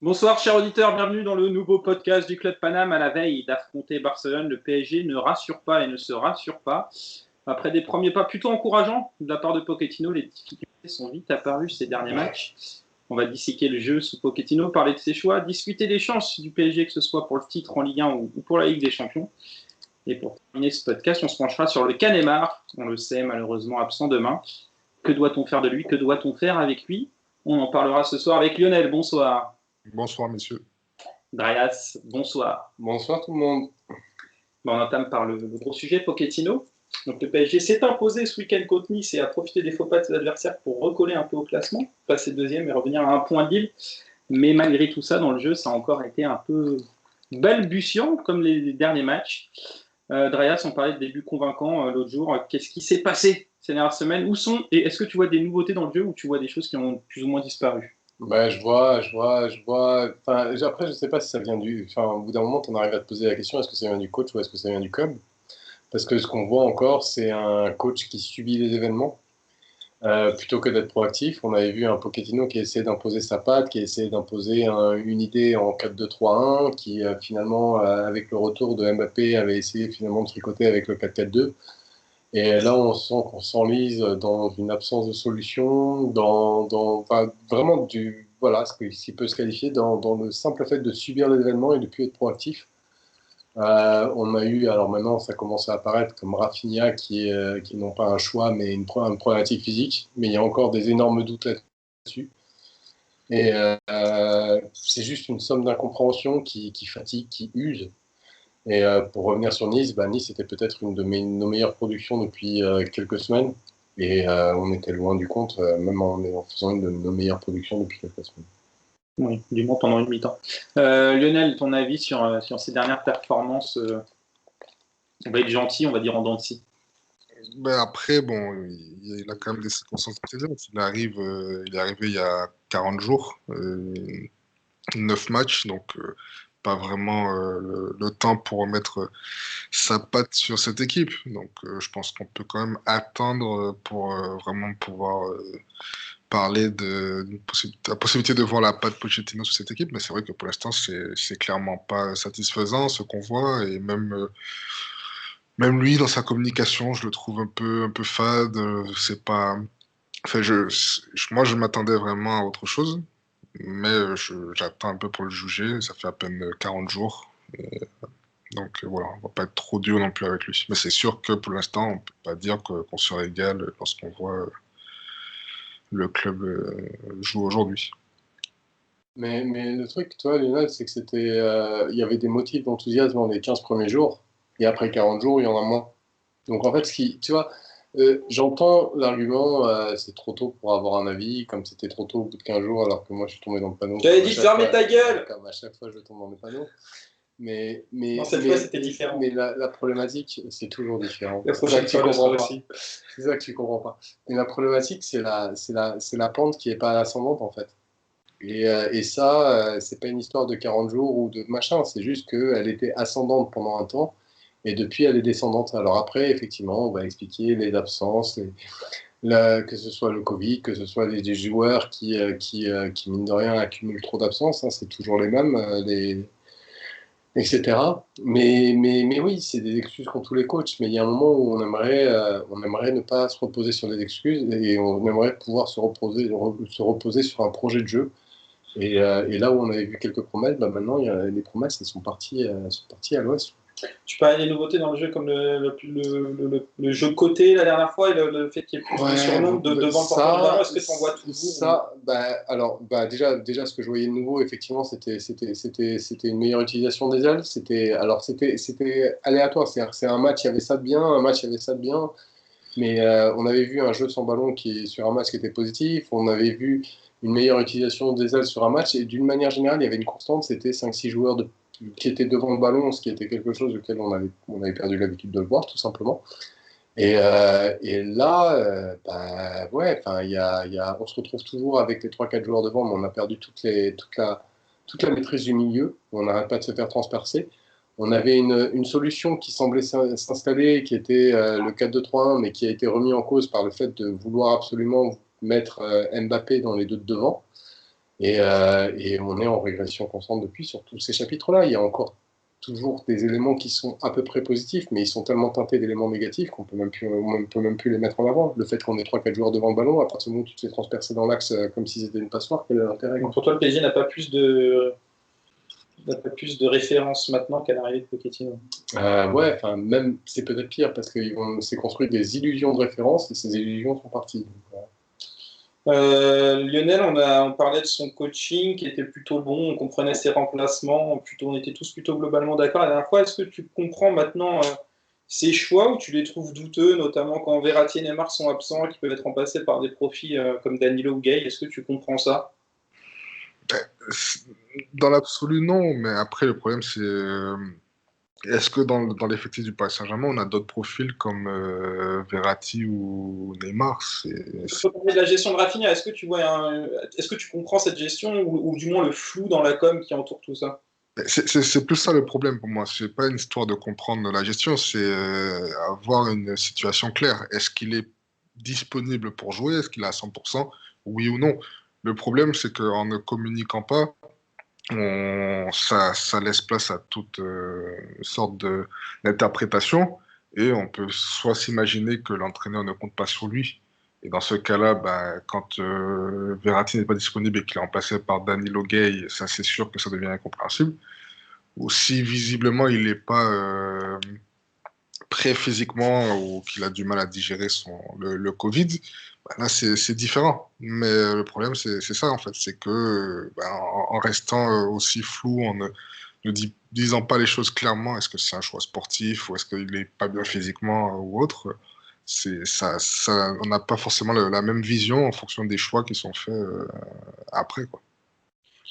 Bonsoir chers auditeurs, bienvenue dans le nouveau podcast du Club Paname. À la veille d'affronter Barcelone, le PSG ne rassure pas et ne se rassure pas. Après des premiers pas plutôt encourageants de la part de Pochettino, les difficultés sont vite apparues ces derniers matchs. On va disséquer le jeu sous Pochettino, parler de ses choix, discuter des chances du PSG, que ce soit pour le titre en Ligue 1 ou pour la Ligue des Champions. Et pour terminer ce podcast, on se penchera sur le Canemar. On le sait, malheureusement absent demain. Que doit-on faire de lui? Que doit-on faire avec lui? On en parlera ce soir avec Lionel. Bonsoir. Bonsoir, messieurs. Dryas, bonsoir. Bonsoir tout le monde. On entame par le gros sujet, Pochettino. Donc le PSG s'est imposé ce week-end contre Nice et a profité des faux pas de ses adversaires pour recoller un peu au classement, passer deuxième et revenir à un point de Lille. Mais malgré tout ça, dans le jeu, ça a encore été un peu balbutiant, comme les derniers matchs. Dryas, on parlait de début convaincant l'autre jour. Qu'est-ce qui s'est passé ces dernières semaines? Où sont, et est-ce que tu vois des nouveautés dans le jeu ou tu vois des choses qui ont plus ou moins disparu? Je vois. Enfin, après, je sais pas si ça vient du. Enfin, au bout d'un moment, on arrive à te poser la question, est-ce que ça vient du coach ou est-ce que ça vient du club? Parce que ce qu'on voit encore, c'est un coach qui subit les événements plutôt que d'être proactif. On avait vu un Pochettino qui essayait d'imposer sa patte, qui essayait d'imposer une idée en 4-2-3-1, qui finalement, avec le retour de Mbappé, avait essayé finalement de tricoter avec le 4-4-2. Et là, on sent qu'on s'enlise dans une absence de solution, enfin, vraiment voilà, ce qui peut se qualifier dans le simple fait de subir les événements et de ne plus être proactif. On a eu, alors maintenant, ça commence à apparaître comme Rafinha qui n'ont pas un choix, mais une problématique physique. Mais il y a encore des énormes doutes là-dessus. Et c'est juste une somme d'incompréhension qui fatigue, qui use. Et pour revenir sur Nice, Nice était peut-être une de nos meilleures productions depuis quelques semaines. Et on était loin du compte, même en faisant une de nos meilleures productions depuis quelques semaines. Oui, du moins pendant une mi-temps. Lionel, ton avis sur ces dernières performances? On va être gentil, on va dire en dents de scie. Après, bon, il a quand même des circonstances précédentes. Il est arrivé il y a 40 jours, 9 matchs, donc pas vraiment le temps pour remettre sa patte sur cette équipe. Donc je pense qu'on peut quand même attendre pour vraiment pouvoir parler de la possibilité de voir la patte Pochettino sur cette équipe. Mais c'est vrai que pour l'instant, c'est clairement pas satisfaisant ce qu'on voit. Et même lui, dans sa communication, je le trouve un peu fade. C'est pas. Enfin, moi, je m'attendais vraiment à autre chose. Mais j'attends un peu pour le juger. Ça fait à peine 40 jours. Donc voilà, on va pas être trop dur non plus avec lui. Mais c'est sûr que pour l'instant, on peut pas dire qu'on se régale lorsqu'on voit le club jouer aujourd'hui. Mais le truc, toi, Lionel, c'est que il y avait des motifs d'enthousiasme dans les 15 premiers jours, et après 40 jours, il y en a moins. Donc en fait, tu vois, j'entends l'argument, c'est trop tôt pour avoir un avis, comme c'était trop tôt au bout de 15 jours, alors que moi je suis tombé dans le panneau. J'avais dit de fermer ta gueule! Comme à chaque fois, je tombe dans le panneau. Non, cette fois, c'était différent. Mais la problématique, c'est toujours différent. La prochaine fois, le sera aussi. C'est ça que tu comprends pas. Mais la problématique, c'est la pente qui est pas ascendante, en fait. Et ça, c'est pas une histoire de 40 jours ou de machin, c'est juste qu'elle était ascendante pendant un temps, et depuis, elle est descendante. Alors après, effectivement, on va expliquer les absences, que ce soit le Covid, que ce soit des joueurs qui, mine de rien, accumulent trop d'absences, hein, c'est toujours les mêmes, etc. Mais oui, c'est des excuses qu'ont tous les coachs, mais il y a un moment où on aimerait ne pas se reposer sur des excuses, et on aimerait pouvoir se reposer sur un projet de jeu. Et là où on avait vu quelques promesses, maintenant les promesses elles sont parties à l'ouest. Tu parlais des nouveautés dans le jeu comme le jeu côté la dernière fois et le fait qu'il y ait plus de surnombre devant le porteur de ballon. Est-ce que tu en vois toujours ça, alors, déjà, ce que je voyais de nouveau, effectivement, c'était une meilleure utilisation des ailes. C'était aléatoire. C'est un match, il y avait ça de bien, un match, il y avait ça de bien. Mais on avait vu un jeu sans ballon sur un match qui était positif. On avait vu une meilleure utilisation des ailes sur un match. Et d'une manière générale, il y avait une constante, c'était 5-6 joueurs qui étaient devant le ballon, ce qui était quelque chose auquel on avait perdu l'habitude de le voir, tout simplement. Et là, ouais, on se retrouve toujours avec les 3-4 joueurs devant, mais on a perdu toute la maîtrise du milieu. On n'arrête pas de se faire transpercer. On avait une solution qui semblait s'installer, qui était le 4-2-3-1, mais qui a été remis en cause par le fait de vouloir absolument mettre Mbappé dans les deux de devant. Et on est en régression constante depuis sur tous ces chapitres-là. Il y a encore toujours des éléments qui sont à peu près positifs, mais ils sont tellement teintés d'éléments négatifs qu'on peut peut même plus les mettre en avant. Le fait qu'on ait 3-4 joueurs devant le ballon, à partir du moment où tu te fais transpercer dans l'axe comme si c'était une passoire, quel est l'intérêt? Donc pour toi, le PSG n'a pas plus de références maintenant qu'à l'arrivée de Pochettino. Ouais, enfin, même c'est peut-être pire parce qu'on s'est construit des illusions de référence et ces illusions sont parties. Lionel, on parlait de son coaching qui était plutôt bon, on comprenait ses remplacements, on était tous plutôt globalement d'accord la dernière fois. Est-ce que tu comprends maintenant ses choix ou tu les trouves douteux, notamment quand Verratti et Neymar sont absents et qui peuvent être remplacés par des profils comme Danilo ou Gay? Est-ce que tu comprends ça? Dans l'absolu, non, mais après, le problème, c'est est-ce que dans l'effectif du Paris Saint-Germain, on a d'autres profils comme Verratti ou Neymar? Il faut parler de la gestion de Rafinha. Est-ce que tu comprends cette gestion ou du moins le flou dans la com qui entoure tout ça? C'est plus ça le problème pour moi. C'est pas une histoire de comprendre la gestion, c'est avoir une situation claire. Est-ce qu'il est disponible pour jouer? Est-ce qu'il est à 100%? Oui ou non? Le problème, c'est qu'en ne communiquant pas, ça laisse place à toute sorte d'interprétation et on peut soit s'imaginer que l'entraîneur ne compte pas sur lui. Et dans ce cas-là, bah, quand Verratti n'est pas disponible et qu'il est remplacé par Danilo Gay, ça c'est sûr que ça devient incompréhensible. Ou si visiblement il n'est pas prêt physiquement ou qu'il a du mal à digérer le Covid, bah là c'est différent. Mais le problème c'est ça en fait, c'est que bah, en restant aussi flou, en ne disant pas les choses clairement, est-ce que c'est un choix sportif ou est-ce qu'il n'est pas bien physiquement ou autre, on n'a pas forcément la même vision en fonction des choix qui sont faits après, quoi.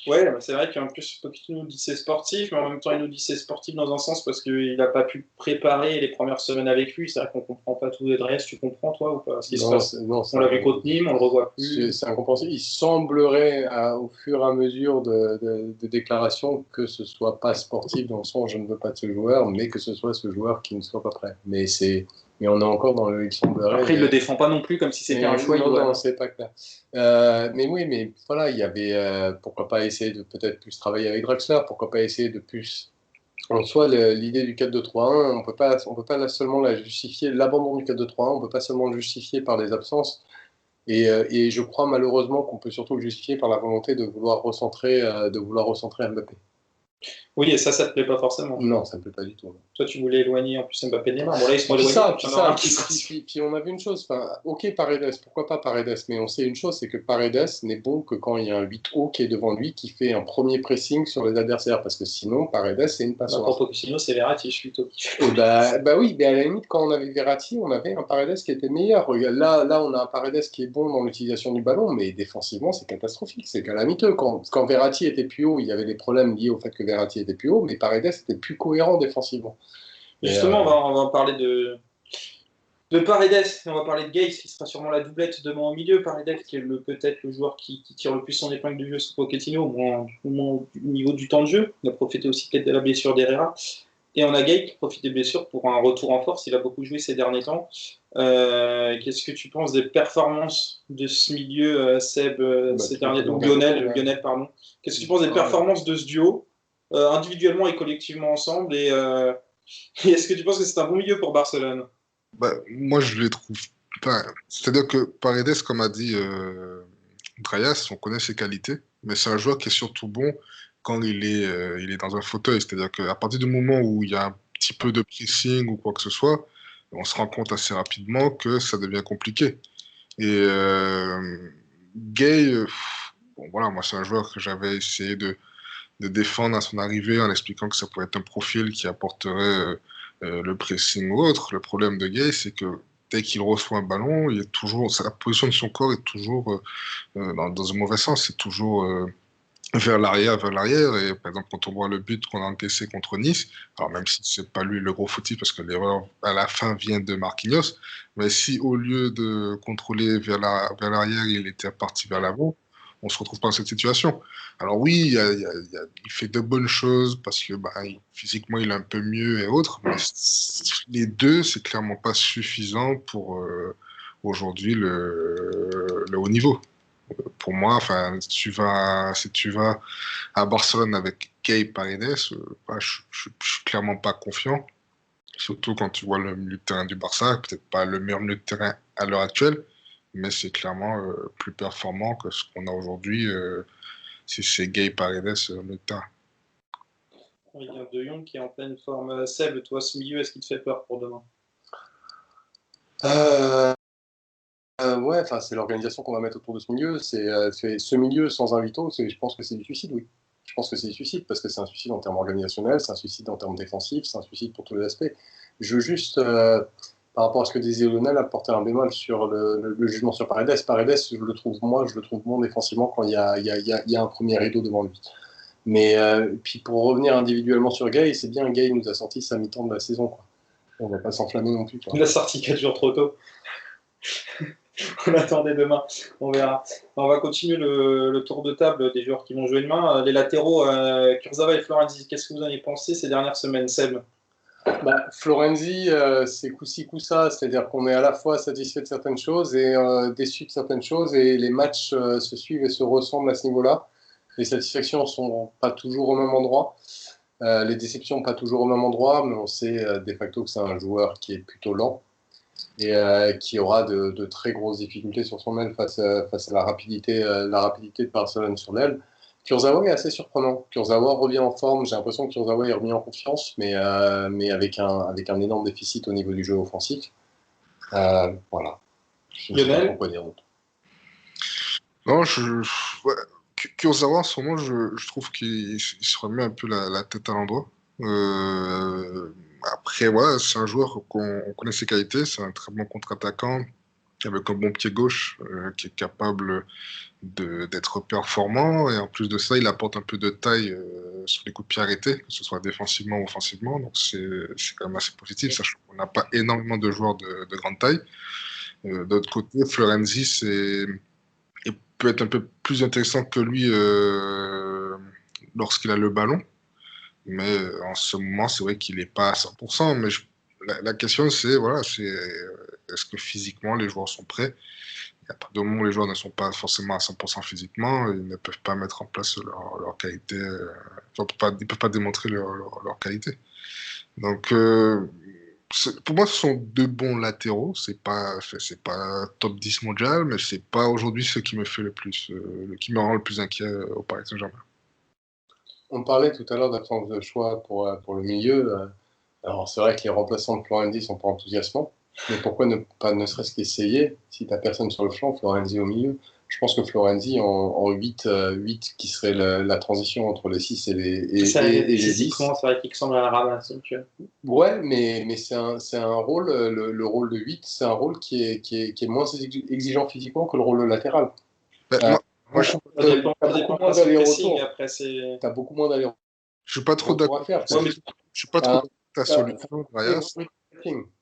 Ouais, bah, c'est vrai qu'en plus, Pochettino nous dit c'est sportif, mais en même temps, il nous dit c'est sportif dans un sens parce qu'il n'a pas pu préparer les premières semaines avec lui. C'est vrai qu'on comprend pas tout le reste. Tu comprends, toi, ou pas, ce qui se passe? Non, On l'a vu contre Nîmes, on le revoit plus. c'est incompréhensible. Il semblerait, au fur et à mesure de déclarations, que ce soit pas sportif dans le sens je ne veux pas de ce joueur, mais que ce soit ce joueur qui ne soit pas prêt. Mais on est encore dans le il semblerait. Après, il le défend pas non plus comme si c'était un choix. Non, c'est pas clair. Mais oui, mais voilà, il y avait pourquoi pas essayer de peut-être plus travailler avec Draxler, pourquoi pas essayer de plus. En soi, l'idée du 4-2-3-1, on peut pas seulement la justifier, l'abandon du 4-2-3-1, on peut pas seulement le justifier par les absences. Et je crois malheureusement qu'on peut surtout le justifier par la volonté de vouloir recentrer Mbappé. Oui, et ça te plaît pas forcément. Non, ça me plaît pas du tout. Toi, tu voulais éloigner en plus Mbappé de Neymar. Bon, là, ils sont Puis éloignés. puis on a vu une chose. Enfin, ok, Paredes, pourquoi pas Paredes? Mais on sait une chose, c'est que Paredes n'est bon que quand il y a un 8 haut qui est devant lui, qui fait un premier pressing sur les adversaires. Parce que sinon, Paredes, c'est une passoire. Pour Pochettino, c'est Verratti, je suis plutôt. Et bah oui, mais à la limite, quand on avait Verratti, on avait un Paredes qui était meilleur. Regarde, là, on a un Paredes qui est bon dans l'utilisation du ballon, mais défensivement, c'est catastrophique. C'est calamiteux. Quand Verratti était plus haut, il y avait des problèmes liés au fait que Verratti était plus haut, mais Paredes était plus cohérent défensivement. Justement, on va parler de Paredes, et on va parler de Gay, qui sera sûrement la doublette demain au milieu. Paredes, qui est peut-être le joueur qui tire le plus son épingle du jeu sous Pochettino, au moins au niveau du temps de jeu. Il a profité aussi peut-être de la blessure d'Herrera. Et on a Gay qui profite des blessures pour un retour en force. Il a beaucoup joué ces derniers temps. Qu'est-ce que tu penses des performances de ce milieu, Seb, ces derniers temps, Lionel, pardon. Qu'est-ce que tu penses des performances de ce duo, individuellement et collectivement ensemble, et est-ce que tu penses que c'est un bon milieu pour Barcelone? Bah, moi, je les trouve pas. C'est-à-dire que Paredes, comme a dit Drayas, on connaît ses qualités, mais c'est un joueur qui est surtout bon quand il est dans un fauteuil. C'est-à-dire qu'à partir du moment où il y a un petit peu de pressing ou quoi que ce soit, on se rend compte assez rapidement que ça devient compliqué. Et Gay, bon, voilà, moi, c'est un joueur que j'avais essayé de défendre à son arrivée en expliquant que ça pouvait être un profil qui apporterait le pressing ou autre. Le problème de Gay, c'est que dès qu'il reçoit un ballon, la position de son corps est toujours dans un mauvais sens, c'est toujours vers l'arrière, vers l'arrière. Et par exemple, quand on voit le but qu'on a encaissé contre Nice, alors même si c'est pas lui le gros fautif parce que l'erreur à la fin vient de Marquinhos, mais si au lieu de contrôler vers l'arrière, il était parti vers l'avant, on se retrouve pas dans cette situation. Alors oui, il fait de bonnes choses parce que bah, physiquement il est un peu mieux et autres, mais les deux, c'est clairement pas suffisant pour aujourd'hui le haut niveau. Pour moi, enfin, si tu vas à Barcelone avec Gay Paredes, je suis clairement pas confiant. Surtout quand tu vois le milieu de terrain du Barça, peut-être pas le meilleur milieu de terrain à l'heure actuelle, mais c'est clairement plus performant que ce qu'on a aujourd'hui si c'est Gay Paredes au milieu de terrain. Il y a De Jong qui est en pleine forme. Seb, toi, ce milieu, est-ce qu'il te fait peur pour demain? Euh, ouais, enfin, c'est l'organisation qu'on va mettre autour de ce milieu. C'est ce milieu sans un Vito, je pense que c'est du suicide, oui. Je pense que c'est du suicide parce que c'est un suicide en termes organisationnels, c'est un suicide en termes défensifs, c'est un suicide pour tous les aspects. Je veux juste, par rapport à ce que disait Lionel, apporter un bémol sur le jugement sur Paredes. Paredes, je le trouve bon défensivement quand il y a un premier rideau devant lui. Mais puis pour revenir individuellement sur Gay, c'est bien, Gay nous a sorti sa mi-temps de la saison, quoi. On va pas s'enflammer non plus, quoi. Il a sorti 4 jours trop tôt. On attendait demain, on verra. On va continuer le tour de table des joueurs qui vont jouer demain. Les latéraux, Kurzawa et Florenzi, qu'est-ce que vous en avez pensé ces dernières semaines, Seb? Florenzi, c'est coup-ci, coup-ça, c'est-à-dire qu'on est à la fois satisfait de certaines choses et déçu de certaines choses, et les matchs se suivent et se ressemblent à ce niveau-là. Les satisfactions sont pas toujours au même endroit, les déceptions pas toujours au même endroit, mais on sait de facto que c'est un joueur qui est plutôt lent et qui aura de très grosses difficultés sur son aile face à la rapidité de Barcelone sur l'aile. Kurzawa est assez surprenant. Kurzawa revient en forme. J'ai l'impression que Kurzawa est remis en confiance, mais avec un énorme déficit au niveau du jeu offensif. Voilà. Je ne sais pas Lionel? pourquoi dire d'autre. Non, ouais, Kurzawa, en ce moment, je trouve qu'il se remet un peu la tête à l'endroit. Après, ouais, c'est un joueur on connaît ses qualités, c'est un très bon contre-attaquant avec un bon pied gauche qui est capable d'être performant, et en plus de ça, il apporte un peu de taille sur les coups de pied arrêtés, que ce soit défensivement ou offensivement, donc c'est quand même assez positif, sachant qu'on n'a pas énormément de joueurs de grande taille. D'autre côté, Florenzi, il peut être un peu plus intéressant que lui lorsqu'il a le ballon. Mais en ce moment, c'est vrai qu'il n'est pas à 100%. Mais la question, c'est voilà, est-ce que physiquement les joueurs sont prêts? Il y a pas de moment où les joueurs ne sont pas forcément à 100% physiquement. Ils ne peuvent pas mettre en place leur qualité. Ils ne peuvent pas démontrer leur qualité. Donc, pour moi, ce sont deux bons latéraux. C'est pas top 10 mondial, mais c'est pas aujourd'hui ce qui me fait le plus, qui me rend le plus inquiet au Paris Saint-Germain. On parlait tout à l'heure d'absence de choix pour le milieu. Alors, c'est vrai que les remplaçants de Florenzi ne sont pas enthousiasmants, mais pourquoi ne serait-ce qu'essayer si tu n'as personne sur le flanc, Florenzi au milieu? Je pense que Florenzi en 8, 8 qui serait la transition entre les 6 et les 10. Physiquement, c'est vrai qu'il ressemble à la ramasse. Ouais, mais c'est un rôle, le rôle de 8, c'est un rôle qui est moins exigeant physiquement que le rôle de latéral. Ben, Euh, moi, Tu Ça dépend as beaucoup moins d'allers-retours. après, c'est... Tu as beaucoup moins d'allers-retours je suis pas trop d'accord. à faire. Je suis pas trop T'as- d'accord avec ta t'as- solution, Dryas.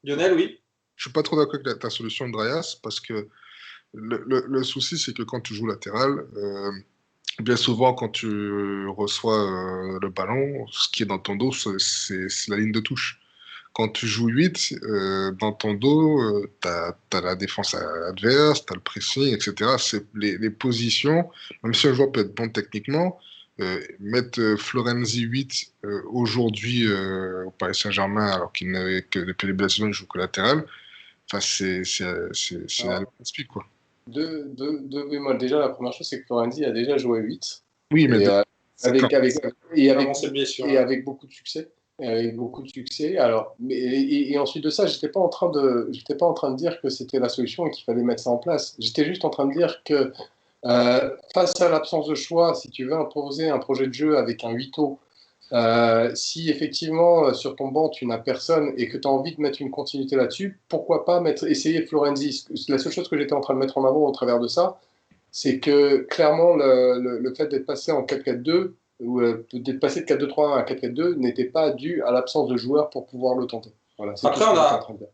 Lionel, oui. Je suis pas trop d'accord avec ta solution, Dryas, parce que le souci, c'est que quand tu joues latéral, bien souvent, quand tu reçois le ballon, ce qui est dans ton dos, c'est la ligne de touche. Quand tu joues 8, dans ton dos, tu as la défense adverse, tu as le pressing, etc. C'est les positions, même si un joueur peut être bon techniquement, mettre Florenzi 8 aujourd'hui au Paris Saint-Germain, alors qu'il n'avait que depuis le début de la saison, il joue que latéral, enfin, c'est Alors, explique quoi. deux bémols. Déjà, la première chose, c'est que Florenzi a déjà joué 8. Oui, mais Et, c'est avec, quand avec, et, avec, Avant cette blessure. et avec beaucoup de succès. Et avec beaucoup de succès. Alors, et ensuite de ça, j'étais pas en train de dire que c'était la solution et qu'il fallait mettre ça en place. J'étais juste en train de dire que face à l'absence de choix, si tu veux imposer un projet de jeu avec un 8 si effectivement sur ton banc tu n'as personne et que tu as envie de mettre une continuité là-dessus, pourquoi pas essayer Florenzi? La seule chose que j'étais en train de mettre en avant au travers de ça, c'est que clairement le fait d'être passé en 4-4-2 ou d'être passé de 4-2-3-1 à 4-4-2 n'était pas dû à l'absence de joueurs pour pouvoir le tenter. Voilà, c'est Après, tout ce que j'étais en train de dire.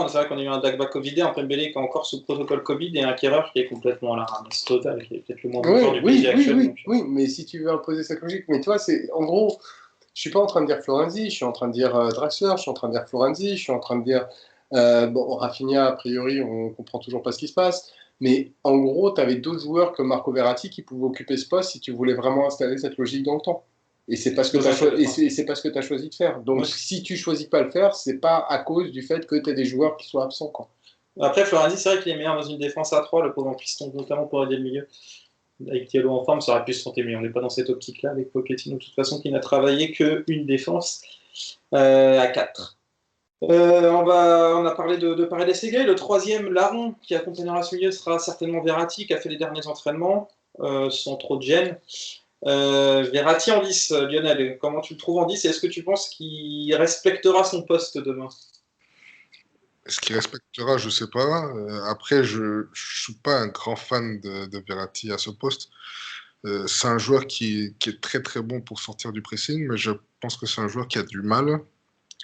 c'est vrai qu'on a eu un Dagba Covidé, un Pembele qui est encore sous protocole Covid et un Kerrer qui est complètement à la ramasse totale, qui est peut-être le moins bon joueur du pays actuellement. Oui, mais si tu veux imposer cette logique, mais tu vois, c'est en gros, je suis pas en train de dire Florenzi, je suis en train de dire Draxler, je suis en train de dire Florenzi, je suis en train de dire bon, Rafinha, a priori, on comprend toujours pas ce qui se passe. Mais en gros, tu avais d'autres joueurs comme Marco Verratti qui pouvaient occuper ce poste si tu voulais vraiment installer cette logique dans le temps. Et c'est pas ce que tu as choisi de faire. Donc, si tu choisis pas le faire, c'est pas à cause du fait que tu as des joueurs qui soient absents, quoi. Après, Florenzi, c'est vrai qu'il est meilleur dans une défense à 3, le pauvre en piston, notamment pour aider le milieu. Avec Thiago en forme, ça aurait pu se sentir mieux. On n'est pas dans cette optique-là avec Pochettino, de toute façon, qui n'a travaillé qu'une défense à 4. On a parlé de Paredes et Gay. Le troisième larron qui accompagnera ce milieu sera certainement Verratti, qui a fait les derniers entraînements sans trop de gêne. Verratti en 10, Lionel, comment tu le trouves en 10 et est-ce que tu penses qu'il respectera son poste demain? Est-ce qu'il respectera? Je sais pas. Après, je ne suis pas un grand fan de Verratti à ce poste. C'est un joueur qui est très très bon pour sortir du pressing, mais je pense que c'est un joueur qui a du mal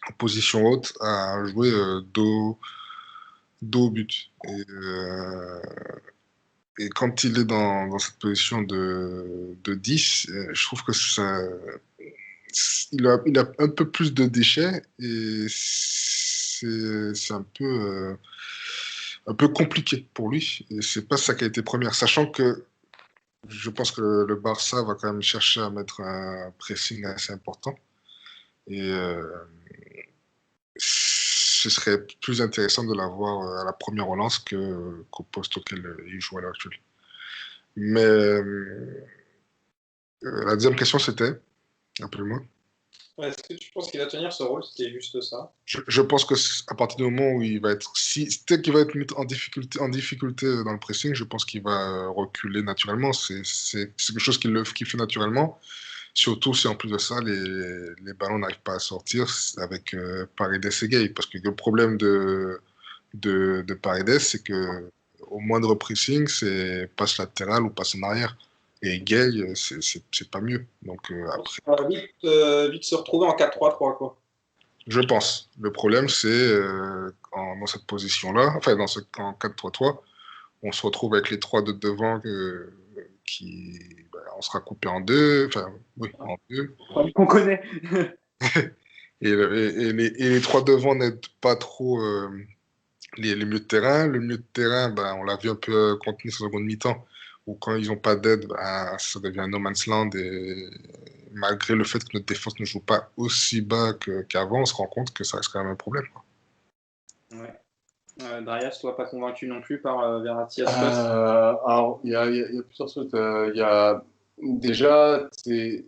en position haute à jouer dos au but. Et quand il est dans cette position de 10, je trouve que il a un peu plus de déchets et c'est un peu compliqué pour lui. Et c'est pas sa qualité première. Sachant que je pense que le Barça va quand même chercher à mettre un pressing assez important. Et ce serait plus intéressant de l'avoir à la première relance qu'au poste auquel il joue à l'heure actuelle. Mais la deuxième question, c'était, rappelez-moi. Est-ce que tu penses qu'il va tenir ce rôle? C'était juste ça. Je pense que à partir du moment où il va être, dès qu'il va être mis en difficulté dans le pressing, je pense qu'il va reculer naturellement. C'est quelque chose qu'il fait naturellement. Surtout si en plus de ça, les ballons n'arrivent pas à sortir avec Paredes et Gay. Parce que le problème de Paredes, c'est que au moindre pressing, c'est passe latéral ou passe en arrière. Et Gay, c'est pas mieux. Donc après. On va vite se retrouver en 4-3-3, quoi. Je pense. Le problème, c'est dans cette position-là, enfin en 4-3-3, on se retrouve avec les trois de devant on sera coupé en deux, enfin oui, en deux. Qu'on connaît. Et les trois devant n'aident pas trop les milieux de terrain. Le milieu de terrain, on l'a vu un peu contenu sur la seconde mi-temps, où quand ils n'ont pas d'aide, ça devient un no man's land. Et malgré le fait que notre défense ne joue pas aussi bas qu'avant, on se rend compte que ça reste quand même un problème, quoi. Ouais. Darius, toi, pas convaincu non plus par Verratti à ce poste? Alors, il y a plusieurs choses. Déjà, c'est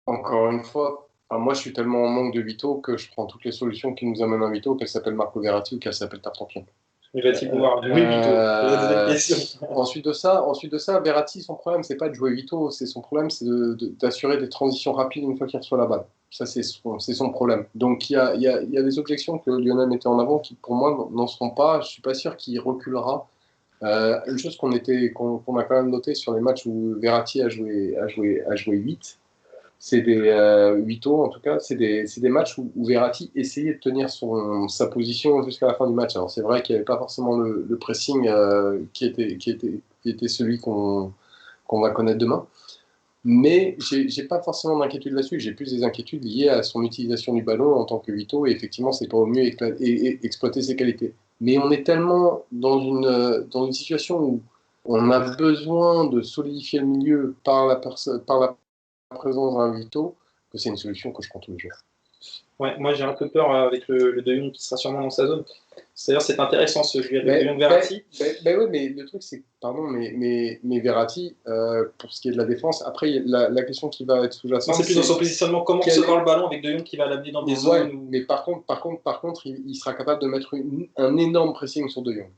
encore une fois, moi je suis tellement en manque de Vito que je prends toutes les solutions qui nous amènent à Vito, qu'elle s'appelle Marco Verratti ou qu'elle s'appelle Tartampion. Il va-t-il pouvoir jouer Vito? Ensuite de ça, Verratti, son problème, c'est pas de jouer Vito, son problème, c'est d'assurer des transitions rapides une fois qu'il reçoit la balle. Ça, c'est son problème. Donc, il y a des objections que Lionel mettait en avant qui, pour moi, n'en seront pas. Je suis pas sûr qu'il reculera. Une chose qu'on a quand même noté sur les matchs où Verratti a joué 8, c'est des 8 en tout cas, c'est des matchs où Verratti essayait de tenir sa position jusqu'à la fin du match. Alors c'est vrai qu'il n'y avait pas forcément le pressing qui était celui qu'on va connaître demain, mais j'ai pas forcément d'inquiétude là-dessus. J'ai plus des inquiétudes liées à son utilisation du ballon en tant que Vito, et effectivement c'est pas au mieux exploiter ses qualités. Mais on est tellement dans une situation où on a besoin de solidifier le milieu par la présence d'un Vito, que c'est une solution que je prends tous les jours. Ouais, moi j'ai un peu peur avec le De Jong qui sera sûrement dans sa zone. C'est-à-dire c'est intéressant ce jeu avec De Jong Verratti. Oui, mais le truc c'est que, pardon, mais Verratti, pour ce qui est de la défense, après la question qui va être sous-jacente. C'est plus dans son positionnement, comment recevoir le ballon avec De Jong qui va l'amener dans des zones. Mais par contre, il sera capable de mettre un énorme pressing sur De Jong.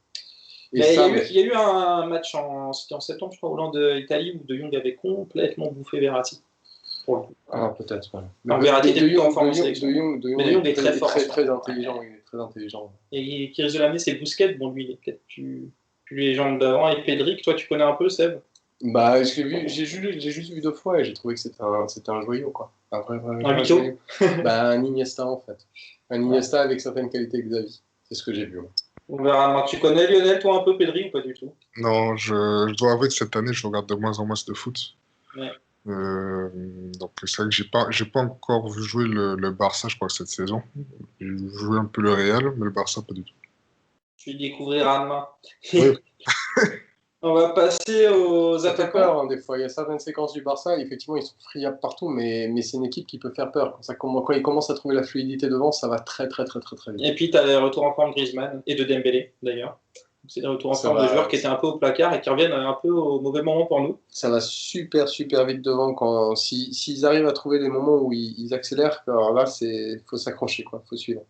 Il y a eu un match c'était en septembre, je crois, Hollande-Italie, où De Jong avait complètement bouffé Verratti. Peut-être. Ouais. Verratti était plutôt en forme en sélection. Mais De Jong est très fort. Très intelligent. Il est très intelligent. Et qui risque de l'amener, c'est Busquets. Bon, lui, il est peut-être plus les jambes d'avant. Et Pedric, toi, tu connais un peu, Seb? J'ai juste vu 2 fois et j'ai trouvé que c'était un joyau, quoi. Un Vito? Un Iniesta, en fait. Un Iniesta avec certaines qualités Xavi. C'est ce que j'ai vu. Ouais. On verra. Tu connais Lionel, toi, un peu Pedri ou pas du tout? Non, je dois avouer que cette année, je regarde de moins en moins de foot. Ouais. Donc c'est vrai que j'ai pas encore vu jouer le Barça, je crois, cette saison. J'ai joué un peu le Real, mais le Barça pas du tout. Tu le découvriras demain. Oui. On va passer aux Ça fait attaquants. peur, hein, des fois. Il y a certaines séquences du Barça, effectivement, ils sont friables partout, mais c'est une équipe qui peut faire peur. Quand ils commencent à trouver la fluidité devant, ça va très, très, très, très, très vite. Et puis, tu as les retours en forme de Griezmann et de Dembélé, d'ailleurs. C'est des retours en Ça forme de va. joueurs qui étaient un peu au placard et qui reviennent un peu au mauvais moment pour nous. Ça va super, super vite devant. S'ils arrivent à trouver des moments où ils accélèrent, alors là, faut s'accrocher, quoi. Faut suivre.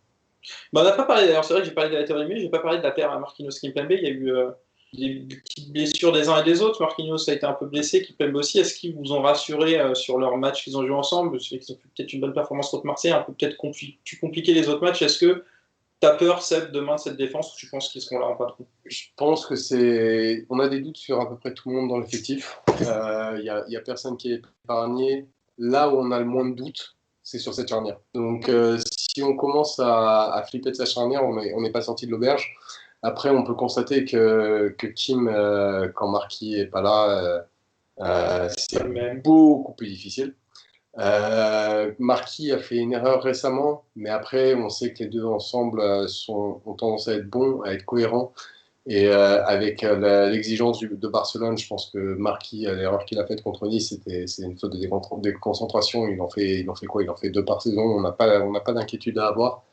Bah, on n'a pas parlé, d'ailleurs, c'est vrai que j'ai parlé de la théorie, mais j'ai pas parlé de la paire à Marquinhos-Kimpembe. Il y a eu des petites blessures des uns et des autres. Marquinhos a été un peu blessé, Kimpembe aussi. Est-ce qu'ils vous ont rassuré sur leur match qu'ils ont joué ensemble? C'est qu'ils ont fait peut-être une bonne performance contre Marseille, un peu peut-être plus compliqué les autres matchs. Est-ce que tu as peur, Seb, demain de cette défense, ou tu penses qu'ils seront là en patron? Je pense que on a des doutes sur à peu près tout le monde dans l'effectif. Il y a personne qui est épargné. Là où on a le moins de doutes, c'est sur cette charnière. Donc, si on commence à flipper de sa charnière, on n'est pas sorti de l'auberge. Après, on peut constater que Kim, quand Marquis est pas là, c'est beaucoup plus difficile. Marquis a fait une erreur récemment, mais après, on sait que les deux ensemble ont tendance à être bons, à être cohérents. Et avec l'exigence de Barcelone, je pense que Marquis, l'erreur qu'il a faite contre Nice, c'est une faute de déconcentration. Il en fait quoi? Il en fait 2 par saison. On n'a pas d'inquiétude à avoir.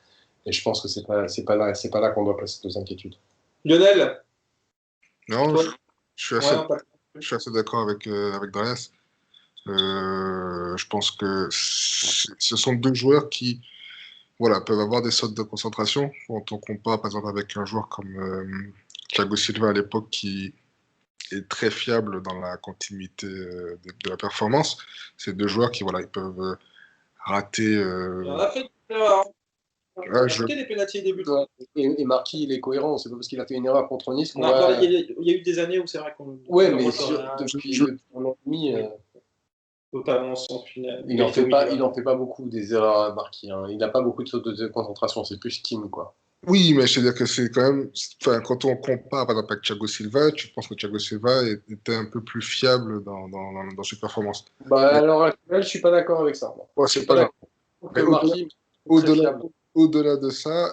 Et je pense que c'est pas là qu'on doit placer nos inquiétudes. Lionel, Non, toi, je suis assez d'accord avec Darius. Je pense que ce sont deux joueurs qui voilà, peuvent avoir des sautes de concentration. Quand on compare par exemple avec un joueur comme Thiago Silva à l'époque qui est très fiable dans la continuité de la performance, c'est deux joueurs qui voilà, ils peuvent rater. il en a fait des erreurs. Il a Je... raté des pénaltys début. Et Marquis, il est cohérent. C'est pas parce qu'il a fait une erreur contre Nice qu'on Il y a eu des années où c'est vrai qu'on. Ouais, mais depuis depuis un an et demi, totalement sans finale. il en fait pas beaucoup des erreurs à Marquis. Hein. Il n'a pas beaucoup de sautes de concentration. C'est plus Kim, quoi. Oui, mais je veux dire que c'est quand même. Enfin, quand on compare par exemple avec Thiago Silva, tu penses que Thiago Silva était un peu plus fiable dans ses performances. Bah, à l'heure actuelle, je suis pas d'accord avec ça. Ouais, c'est pas grave. Que Marquis, Au-delà de ça,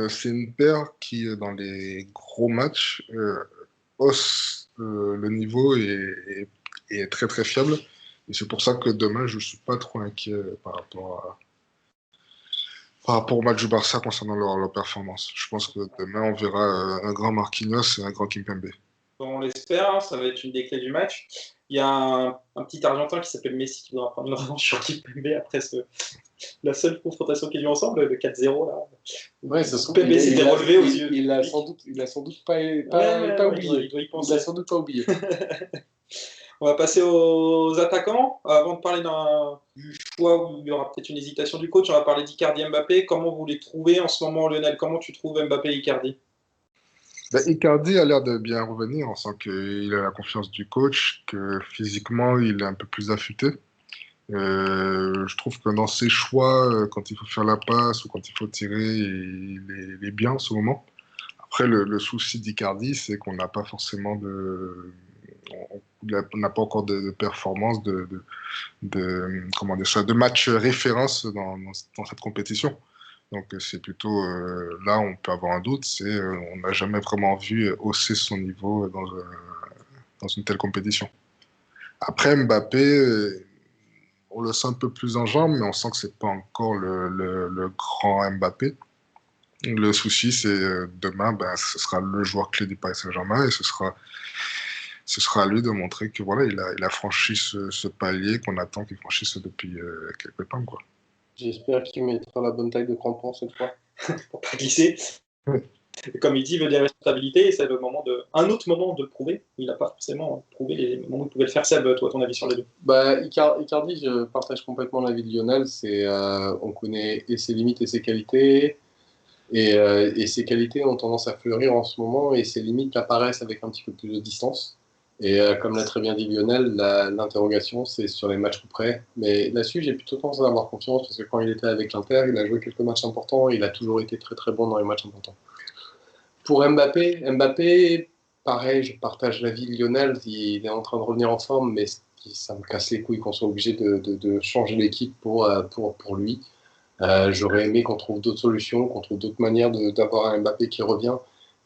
c'est une paire qui, dans les gros matchs, hausse le niveau et est très très fiable. Et c'est pour ça que demain, je ne suis pas trop inquiet par rapport au match du Barça concernant leur performance. Je pense que demain, on verra un grand Marquinhos et un grand Kimpembe. On l'espère, hein, ça va être une des clés du match. Il y a un petit Argentin qui s'appelle Messi qui voudra prendre une revanche sur Kimpembe après la seule confrontation qu'ils ont ensemble, le 4-0 là. Ouais, ça se trouve, Kimpembe s'était relevé aux yeux. Il a sans doute pas oublié. Il doit y Il penser. a sans doute pas oublié. On va passer aux attaquants. Avant de parler du choix où il y aura peut-être une hésitation du coach, on va parler d'Icardi Mbappé. Comment vous les trouvez en ce moment, Lionel? Comment tu trouves Mbappé et Icardi? Icardi a l'air de bien revenir. On sent qu'il a la confiance du coach, que physiquement, il est un peu plus affûté. Je trouve que dans ses choix, quand il faut faire la passe ou quand il faut tirer, il est bien en ce moment. Après, le souci d'Icardi, c'est qu'on n'a pas forcément on n'a pas encore de performance, comment dire ça, de match référence dans cette compétition. Donc c'est plutôt là on peut avoir un doute, c'est on n'a jamais vraiment vu hausser son niveau dans une telle compétition. Après Mbappé, on le sent un peu plus en jambes, mais on sent que c'est pas encore le grand Mbappé. Le souci, c'est demain, ce sera le joueur clé du Paris Saint-Germain et ce sera à lui de montrer que voilà, il a franchi ce palier qu'on attend qu'il franchisse depuis quelques temps, quoi. J'espère qu'il mettra la bonne taille de crampon cette fois. Pour pas glisser. Oui. Comme il dit, il veut des responsabilités et c'est un autre moment de le prouver. Il n'a pas forcément prouvé les moments où il pouvait le faire. Seb, toi, ton avis sur les deux? Bah, Icardi, je partage complètement l'avis de Lionel. On connaît et ses limites et ses qualités. Et ses qualités ont tendance à fleurir en ce moment et ses limites apparaissent avec un petit peu plus de distance. Et comme l'a très bien dit Lionel, l'interrogation, c'est sur les matchs coup près. Mais là-dessus, j'ai plutôt tendance à avoir confiance parce que quand il était avec l'Inter, il a joué quelques matchs importants et il a toujours été très très bon dans les matchs importants. Pour Mbappé, pareil, je partage l'avis de Lionel. Il est en train de revenir en forme, mais ça me casse les couilles qu'on soit obligé de changer l'équipe pour lui. J'aurais aimé qu'on trouve d'autres solutions, qu'on trouve d'autres manières d'avoir un Mbappé qui revient.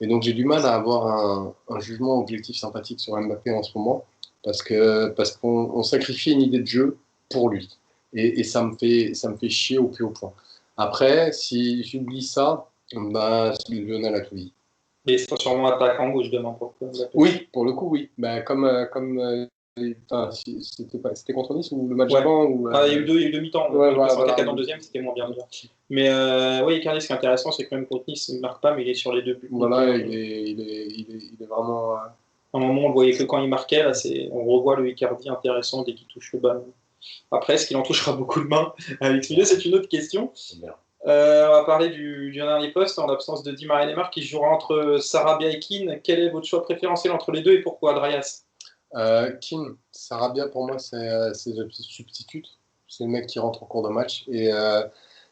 Et donc j'ai du mal à avoir un jugement objectif sympathique sur Mbappé en ce moment, parce qu'on sacrifie une idée de jeu pour lui. Et ça me fait chier au plus haut point. Après, si j'oublie ça, bah, Lionel a tout dit. Mais c'est sûrement attaquant gauche demain pour Mbappé. Oui, pour le coup, oui. Bah, c'était contre Nice ou le match Ouais. d'avant ou, Il y a eu deux mi-temps. Ouais, Il passe en voilà. 4 dans le deuxième, c'était moins bien. Mais oui, Icardi, ce qui est intéressant, c'est que même contre Nice, il ne marque pas, mais il est sur les deux buts. Voilà, il est vraiment. À un moment, on le voyait que quand il marquait. Là, on revoit le Icardi intéressant dès qu'il touche le ballon. Après, est-ce qu'il en touchera beaucoup de mains à l'extérieur, c'est une autre question. On va parler du dernier poste, en l'absence de Di Maria et Neymar, qui jouera entre Sarabia et Keane. Quel est votre choix préférentiel entre les deux et pourquoi, Drayas? Keane, Sarabia, pour moi, c'est le substitut. C'est le mec qui rentre en cours de match. Et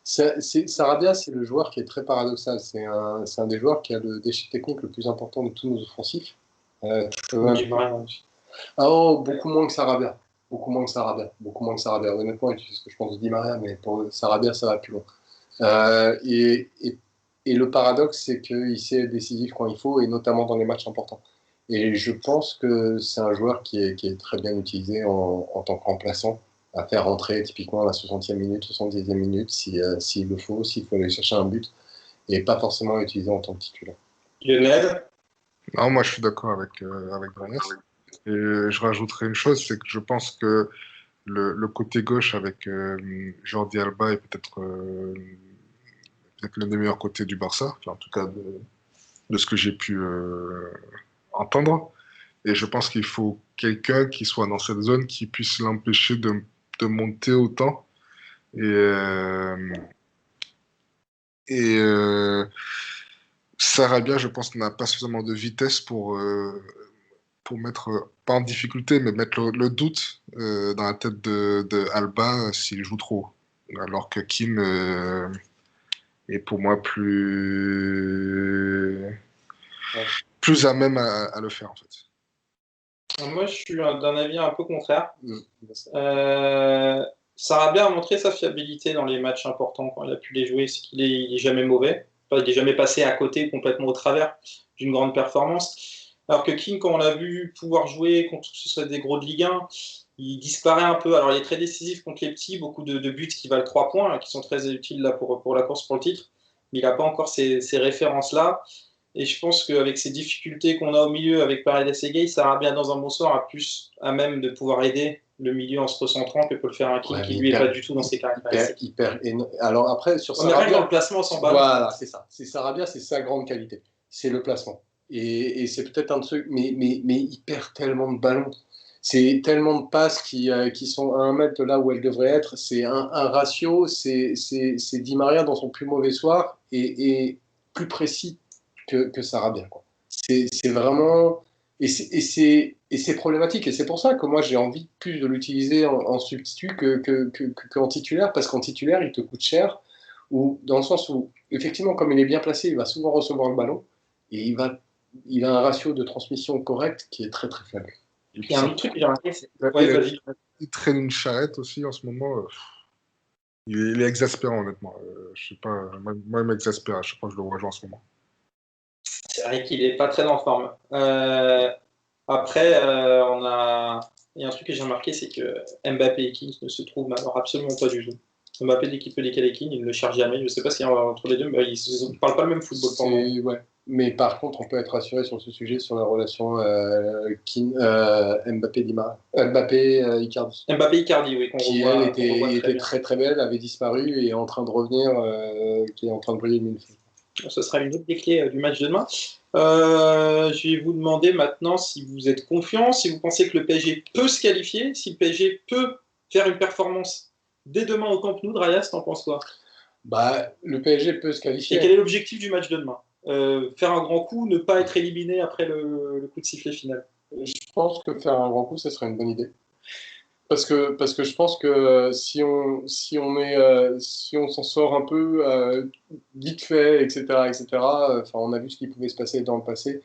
Sarabia, c'est le joueur qui est très paradoxal. C'est un des joueurs qui a le déchet technique le plus important de tous nos offensifs. Di Maria aussi. Beaucoup moins que Sarabia. Beaucoup moins que Sarabia. Honnêtement, tu sais ce que je pense de Di Maria, mais pour Sarabia, ça va plus loin. Et le paradoxe, c'est qu'il sait être décisif quand il faut, et notamment dans les matchs importants. Et je pense que c'est un joueur qui est très bien utilisé en tant que remplaçant, à faire rentrer typiquement à la 60e minute, 70e minute, s'il le faut, s'il faut aller chercher un but, et pas forcément utilisé en tant que titulaire. Lionel? Non, moi, je suis d'accord avec Brian. Et je rajouterai une chose, c'est que je pense que le côté gauche avec Jordi Alba est peut-être l'un des meilleurs côtés du Barça, enfin, en tout cas de ce que j'ai pu entendre. Et je pense qu'il faut quelqu'un qui soit dans cette zone qui puisse l'empêcher de monter autant. Et Sarabia, je pense, n'a pas suffisamment de vitesse pour mettre, pas en difficulté, mais mettre le doute dans la tête de Alba s'il joue trop. Alors que Kim est pour moi plus à même à le faire, en fait. Moi, je suis d'un avis un peu contraire. Sarabia a montré sa fiabilité dans les matchs importants quand il a pu les jouer, c'est qu'il est jamais mauvais. Enfin, il n'est jamais passé à côté, complètement au travers d'une grande performance. Alors que King, quand on l'a vu pouvoir jouer contre ce soit des gros de Ligue 1, il disparaît un peu. Alors, il est très décisif contre les petits, beaucoup de buts qui valent 3 points, qui sont très utiles là, pour la course pour le titre. Mais il n'a pas encore ces références-là. Et je pense qu'avec ces difficultés qu'on a au milieu avec Paredes et Gay, Sarabia dans un bon sort a plus à même de pouvoir aider le milieu en se recentrant que peut le faire un King qui lui n'est pas du tout dans ses caractéristiques. Alors après, sur On est Sarabia, dans le placement, on s'en bat. Voilà, c'est ça. C'est Sarabia, c'est sa grande qualité. C'est le placement. Et c'est peut-être un truc, mais il perd tellement de ballons. C'est tellement de passes qui sont à 1 mètre de là où elles devraient être. C'est un ratio, c'est Di Maria dans son plus mauvais soir et plus précis que Sarabia, quoi. C'est vraiment. Et c'est problématique. Et c'est pour ça que moi, j'ai envie plus de l'utiliser en substitut qu'en titulaire, parce qu'en titulaire, il te coûte cher, ou dans le sens où, effectivement, comme il est bien placé, il va souvent recevoir le ballon, et il a un ratio de transmission correct qui est très très faible. Il y a un autre truc que j'ai remarqué, c'est. Ouais, vas-y. Il traîne une charrette aussi en ce moment. Il est exaspérant, honnêtement. Je sais pas, moi, il m'exaspère à chaque fois que je le vois jouer en ce moment. C'est vrai qu'il n'est pas très en forme. Après, il y a un truc que j'ai remarqué, c'est que Mbappé et King ne se trouvent alors absolument pas du tout. Mbappé, dès qu'il peut décaler King, il ne le cherche jamais. Je ne sais pas si entre les deux, mais ils ne parlent pas le même football. Ouais. Mais par contre, on peut être rassuré sur ce sujet, sur la relation Mbappé-Icardi. Mbappé-Icardi, oui. Qui, elle, était très très belle, avait disparu et est en train de revenir, qui est en train de briller une fois. Ce sera une autre des clés du match de demain. Je vais vous demander maintenant si vous êtes confiant, si vous pensez que le PSG peut se qualifier, si le PSG peut faire une performance dès demain au Camp Nou. Drayas, t'en penses quoi? Le PSG peut se qualifier. Et quel est l'objectif du match de demain? Faire un grand coup, ne pas être éliminé après le coup de sifflet final? Je pense que faire un grand coup, ce serait une bonne idée. Parce que je pense que si on s'en sort un peu vite fait, etc., on a vu ce qui pouvait se passer dans le passé.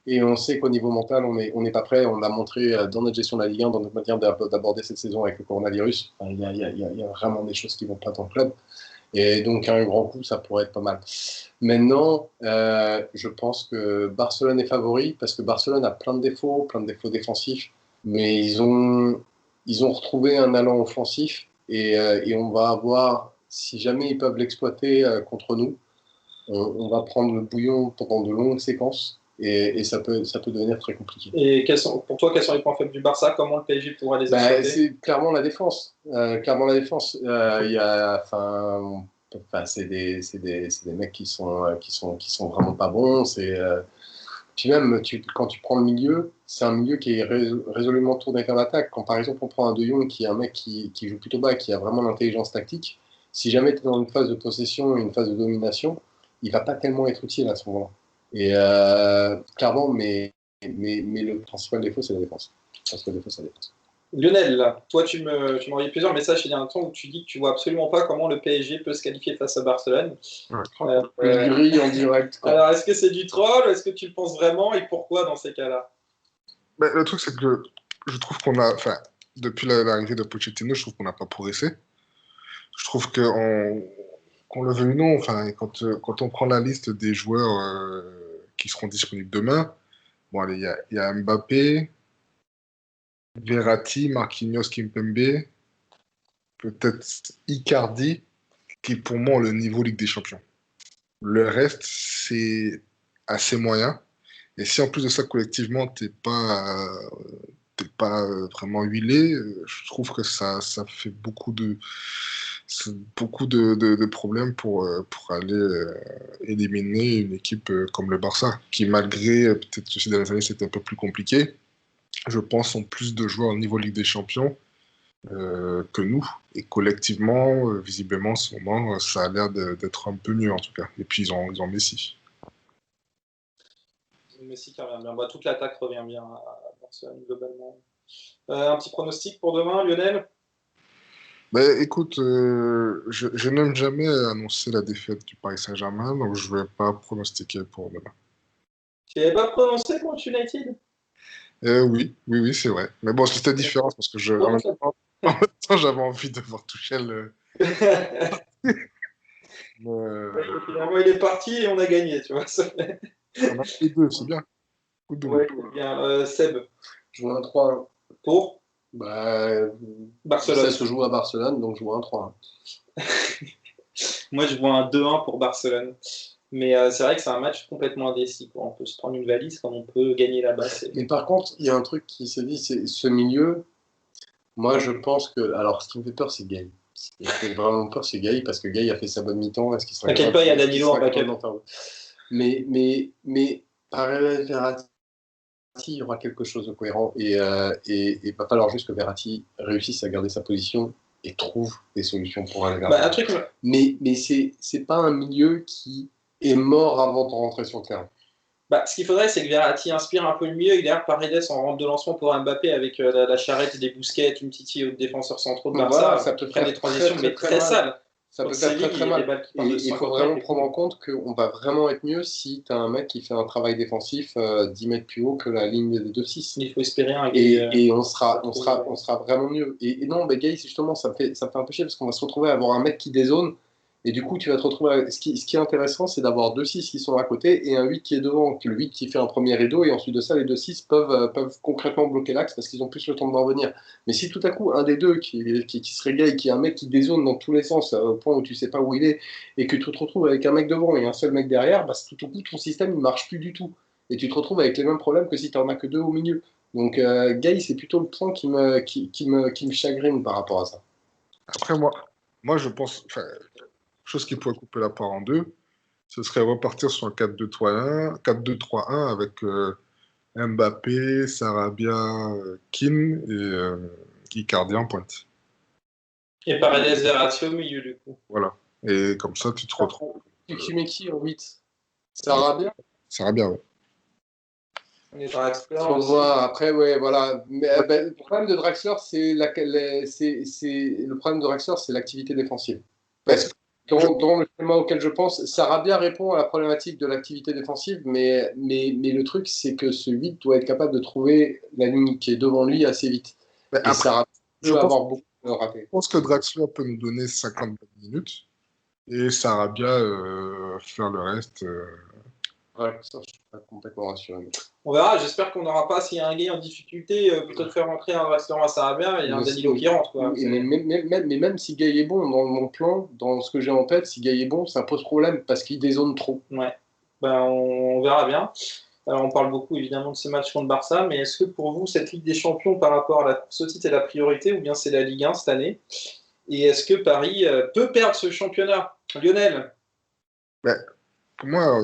Et on sait qu'au niveau mental, on n'est pas prêt. On l'a montré dans notre gestion de la Ligue 1, dans notre manière d'aborder cette saison avec le coronavirus. Enfin, il y a vraiment des choses qui vont pas dans le club. Et donc, un grand coup, ça pourrait être pas mal. Maintenant, je pense que Barcelone est favori parce que Barcelone a plein de défauts défensifs, mais ils ont retrouvé un allant offensif et on va avoir, si jamais ils peuvent l'exploiter contre nous, on va prendre le bouillon pendant de longues séquences et ça peut devenir très compliqué. Et pour toi, quels sont les points faibles du Barça? Comment le PSG pourra les exploiter? C'est clairement la défense. Il y a, c'est des mecs qui sont vraiment pas bons. Puis même, quand tu prends le milieu, c'est un milieu qui est résolument tourné vers l'attaque. Quand par exemple on prend un De Jong qui est un mec qui joue plutôt bas, qui a vraiment l'intelligence tactique, si jamais tu es dans une phase de possession et une phase de domination, il va pas tellement être utile à ce moment-là. Et clairement, mais le principal défaut, c'est la défense. Lionel, là, toi, tu m'as envoyé plusieurs messages il y a un temps où tu dis que tu vois absolument pas comment le PSG peut se qualifier face à Barcelone. Il grille en direct. Quoi. Alors, est-ce que c'est du troll? Est-ce que tu le penses vraiment? Et pourquoi dans ces cas-là? Le truc, c'est que je trouve qu'on a, depuis l'arrivée de Pochettino, je trouve qu'on n'a pas progressé. Je trouve qu'on le veuille ou non, quand on prend la liste des joueurs qui seront disponibles demain, bon, allez, il y a Mbappé, Verratti, Marquinhos, Kimpembe, peut-être Icardi, qui pour moi ont le niveau Ligue des Champions. Le reste, c'est assez moyen. Et si en plus de ça, collectivement, t'es pas vraiment huilé, je trouve que ça fait beaucoup de problèmes pour aller éliminer une équipe comme le Barça, qui malgré, peut-être que ces dernières années, c'était un peu plus compliqué, je pense, ont plus de joueurs au niveau Ligue des Champions que nous. Et collectivement, visiblement, en ce moment, ça a l'air d'être un peu mieux, en tout cas. Et puis, ils ont Messi. Messi qui revient bien. Bah, toute l'attaque revient bien à Barcelone, globalement. Un petit pronostic pour demain, Lionel? Écoute, je n'aime jamais annoncer la défaite du Paris Saint-Germain, donc je ne vais pas pronostiquer pour demain. Tu n'avais pas prononcé contre United? Oui, c'est vrai. Mais bon, c'était différent parce que en même temps, j'avais envie de voir Tuchel. Finalement, il est parti et on a gagné, tu vois. On a les deux, c'est bien. Ouais, c'est bien. Seb. Je vois un 3-1. Pour Barcelone. Ça se joue à Barcelone, donc je vois un 3-1. Moi, je vois un 2-1 pour Barcelone. Mais c'est vrai que c'est un match complètement indécis. Quoi. On peut se prendre une valise comme on peut gagner là-bas. Mais par contre, il y a un truc qui se dit, c'est ce milieu. Moi, je pense que. Alors, ce qui me fait peur, c'est Gay. Ce qui me fait vraiment peur, c'est Gay, parce que Gay a fait sa bonne mi-temps. T'inquiète pas, il y a Danilo en backup. Mais parallèle Verratti, il y aura quelque chose de cohérent. Et il va falloir juste que Verratti réussisse à garder sa position et trouve des solutions pour aller vers Mais c'est pas un milieu qui est mort avant de rentrer sur le terrain. Ce qu'il faudrait, c'est que Verratti inspire un peu le milieu. Il est Paredes en rampe de lancement pour Mbappé avec la charrette des Busquets, une petite défenseurs centraux de Barça. Voilà, ça peut faire des transitions, mais très sales. Ça peut faire très mal. Il faut vraiment prendre en compte qu'on va vraiment être mieux si tu as un mec qui fait un travail défensif 10 mètres plus haut que la ligne de 6. Il faut espérer un Gay. Et on sera vraiment mieux. Et non, Gay, justement, ça me fait un peu chier parce qu'on va se retrouver à avoir un mec qui dézone. Et du coup, tu vas te retrouver. Ce qui est intéressant, c'est d'avoir 2 6 qui sont à côté et un 8 qui est devant. Le 8 qui fait un premier rideau, et ensuite de ça, les 2 6 peuvent concrètement bloquer l'axe parce qu'ils ont plus le temps de revenir. Mais si tout à coup, un des deux qui se régaye, qui est un mec qui dézone dans tous les sens, au point où tu sais pas où il est, et que tu te retrouves avec un mec devant et un seul mec derrière, tout à coup, ton système, il marche plus du tout. Et tu te retrouves avec les mêmes problèmes que si tu n'en as que 2 au milieu. Donc, Gay, c'est plutôt le point qui me chagrine par rapport à ça. Après, moi je pense. Chose qui pourrait couper la part en deux, ce serait repartir sur un 4-2-3-1 avec Mbappé, Sarabia, Kim et Icardi en pointe. Et Paredes Verratti au milieu, du coup. Voilà. Et comme ça, tu te retrouves. Tu mets qui en 8? Sarabia? Sarabia, ouais. On voit après, ouais, voilà. Mais le problème de Draxler, c'est l'activité défensive. Parce que dans le schéma auquel je pense, Sarabia répond à la problématique de l'activité défensive, mais le truc, c'est que ce 8 doit être capable de trouver la ligne qui est devant lui assez vite. Mais Et après, Sarabia je peut pense, avoir beaucoup de ratés. je pense que Draxler peut nous donner 50 minutes et Sarabia faire le reste. Ouais, ça, je suis pas complètement rassuré. On verra, j'espère qu'on n'aura pas, s'il y a un gay en difficulté, plutôt de faire rentrer un restaurant à Sarabia et un Danilo qui rentre. Quoi. Mais même si Gay est bon, dans mon plan, dans ce que j'ai en tête, si Gay est bon, ça pose problème parce qu'il dézone trop. Ouais, ben, on verra bien. Alors, on parle beaucoup évidemment de ce match contre Barça, mais est-ce que pour vous, cette Ligue des Champions par rapport à la course au titre est la priorité ou bien c'est la Ligue 1 cette année? Et est-ce que Paris peut perdre ce championnat? Lionel? Ben, pour moi,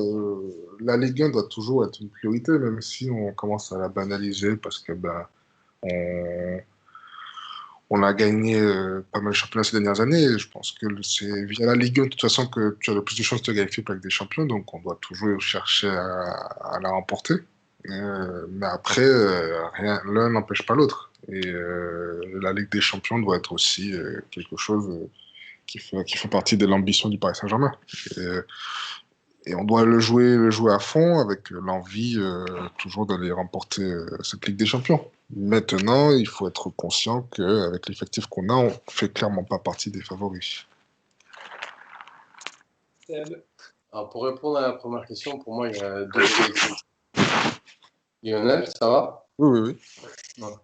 la Ligue 1 doit toujours être une priorité, même si on commence à la banaliser parce que on, on a gagné pas mal de championnats ces dernières années. Et je pense que c'est via la Ligue 1, de toute façon, que tu as le plus de chances de qualifier pour la Ligue des Champions. Donc, on doit toujours chercher à la remporter. Mais après, l'un n'empêche pas l'autre. Et la Ligue des Champions doit être aussi quelque chose qui fait partie de l'ambition du Paris Saint-Germain. Et, et on doit le jouer à fond avec l'envie toujours d'aller remporter cette Ligue des Champions. Maintenant, il faut être conscient qu'avec l'effectif qu'on a, on ne fait clairement pas partie des favoris. Alors, pour répondre à la première question, pour moi, il y a deux objectifs. Lionel, ça va? Oui, oui, oui. Ouais.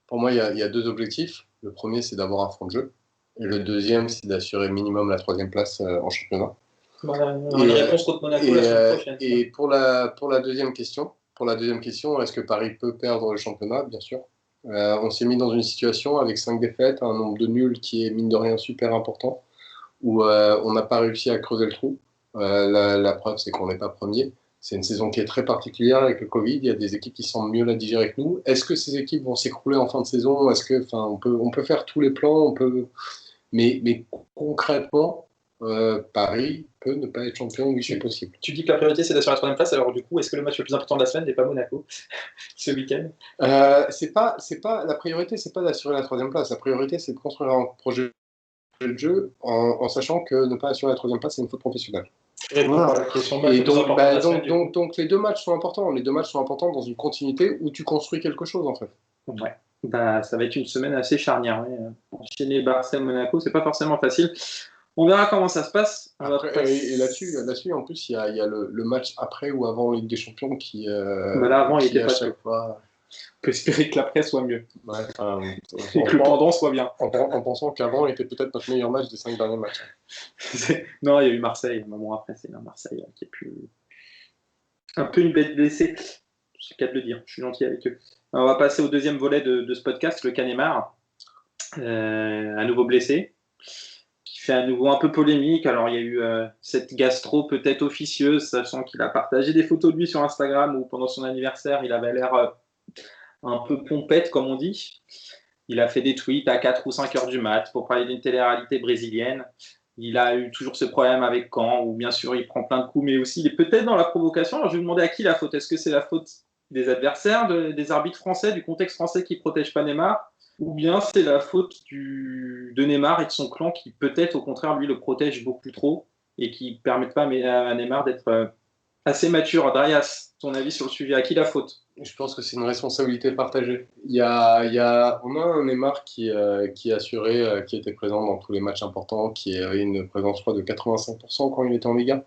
Pour moi, il y a deux objectifs. Le premier, c'est d'avoir un fond de jeu. Et le deuxième, c'est d'assurer minimum la troisième place en championnat. Voilà, une réponse contre Monaco la semaine prochaine. Et pour la deuxième question, est-ce que Paris peut perdre le championnat? Bien sûr. On s'est mis dans une situation avec 5 défaites, un nombre de nuls qui est mine de rien super important, où on n'a pas réussi à creuser le trou. La preuve, c'est qu'on n'est pas premier. C'est une saison qui est très particulière avec le Covid. Il y a des équipes qui semblent mieux la digérer que nous. Est-ce que ces équipes vont s'écrouler en fin de saison? On peut faire tous les plans, mais concrètement, Paris peut ne pas être champion, oui, c'est possible. Tu dis que la priorité c'est d'assurer la troisième place, alors du coup, est-ce que le match le plus important de la semaine n'est pas Monaco ce week-end? C'est pas la priorité, c'est pas d'assurer la troisième place. La priorité, c'est de construire un projet de jeu en sachant que ne pas assurer la troisième place, c'est une faute professionnelle. Voilà. Et donc les deux matchs sont importants. Les deux matchs sont importants dans une continuité où tu construis quelque chose en fait. Ouais. Ça va être une semaine assez charnière. Ouais. Enchaîner Barça, Monaco, c'est pas forcément facile. On verra comment ça se passe. Et là-dessus, en plus, il y a le match après ou avant Ligue des Champions qui. Là, avant, il était à pas chaque fois. On peut espérer que l'après soit mieux. Ouais, et que le pendant soit bien. En pensant qu'avant était peut-être notre meilleur match des 5 derniers matchs. Non, il y a eu Marseille. Un moment après, c'est Marseille qui est plus. Un peu une bête blessée. C'est le cas de le dire. Je suis gentil avec eux. Alors, on va passer au deuxième volet de ce podcast, le Canemar. À nouveau blessé. Qui fait à nouveau un peu polémique. Alors, il y a eu cette gastro peut-être officieuse, sachant qu'il a partagé des photos de lui sur Instagram où pendant son anniversaire, il avait l'air un peu pompette, comme on dit. Il a fait des tweets à 4 ou 5 heures du mat pour parler d'une télé-réalité brésilienne. Il a eu toujours ce problème avec Caen, où bien sûr il prend plein de coups, mais aussi il est peut-être dans la provocation. Alors je vais vous demander à qui la faute. Est-ce que c'est la faute des adversaires, des arbitres français, du contexte français qui ne protège pas Neymar, ou bien c'est la faute de Neymar et de son clan qui peut-être au contraire lui le protège beaucoup trop et qui ne permettent pas à Neymar d'être assez mature. Darius, ton avis sur le suivi, à qui la faute? Je pense que c'est une responsabilité partagée. On a un Neymar qui assurait, qui était présent dans tous les matchs importants, qui avait une présence, je crois, de 85% quand il était en Liga.